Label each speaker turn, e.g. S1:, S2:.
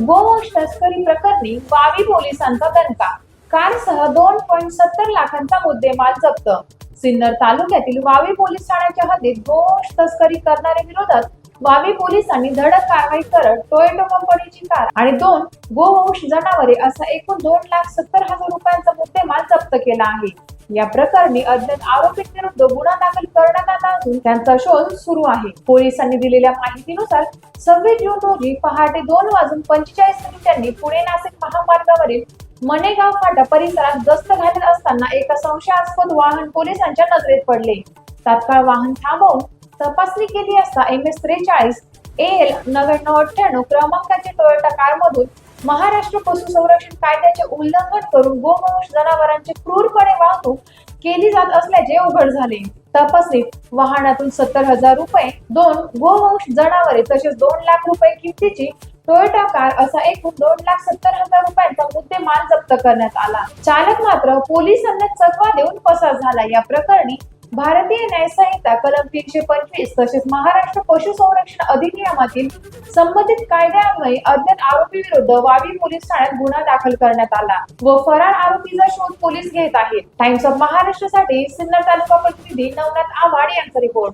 S1: गोवंश तस्करी प्रकरणी वावी पोलिसांचा दणका. कारसह 2.70 लाखांचा मुद्देमाल जप्त. सिन्नर तालुक्यातील वावी पोलीस ठाण्याच्या हद्दीत गोवंश तस्करी करणाऱ्या विरोधात वावी पोलिसांनी धडक कारवाई करत टोयोटा कंपनीची कार आणि 2 गोवंश जनावरे असा एकूण 2,70,000 रुपयांचा मुद्देमाल जप्त केला आहे. या प्रकरणी अज्ञात आरोपींविरुद्ध गुन्हा दाखल करण्यात आला असून त्यांचा शोध सुरू आहे. पोलिसांनी दिलेल्या माहितीनुसार 26 जून रोजी पहाटे 2:45 पुणे नाशिक महामार्गावरील मनेगाव फाटा परिसरात गस्त घालत असताना एका संशयास्पद वाहन पोलिसांच्या नजरेत पडले. तात्काळ वाहन थांबवून तपासणी केली असता MS43 AL 9998 क्रमांकाचे टोयोटा कारमधून महाराष्ट्र पशुसंरक्षण कायद्याचे उल्लंघन करून गोवंश जनावरांची क्रूरपणे वाहतूक केली जात असल्याचे उघड झाले. तपासणीत वाहनातून 70,000 रुपये, 2 गोवंश जनावरे तसेच 2 लाख रुपये किमतीची टोयोटा कार असा एकूण 2,70,000 रुपयांचा मुद्देमाल जप्त करण्यात आला. चालक मात्र पोलिसांना चकवा देऊन पसार झाला. या प्रकरणी भारतीय न्याय संहिता कलम 325 तसेच महाराष्ट्र पशुसंरक्षण अधिनियमातील संबंधित कायद्यान्वये अज्ञात आरोपी विरुद्ध वावी पोलीस ठाण्यात गुन्हा दाखल करण्यात आला व फरार आरोपीचा शोध पोलीस घेत आहेत. टाइम्स ऑफ महाराष्ट्रसाठी सिन्नर तालुका प्रतिनिधी नवनाथ आव्हाड यांचा रिपोर्ट.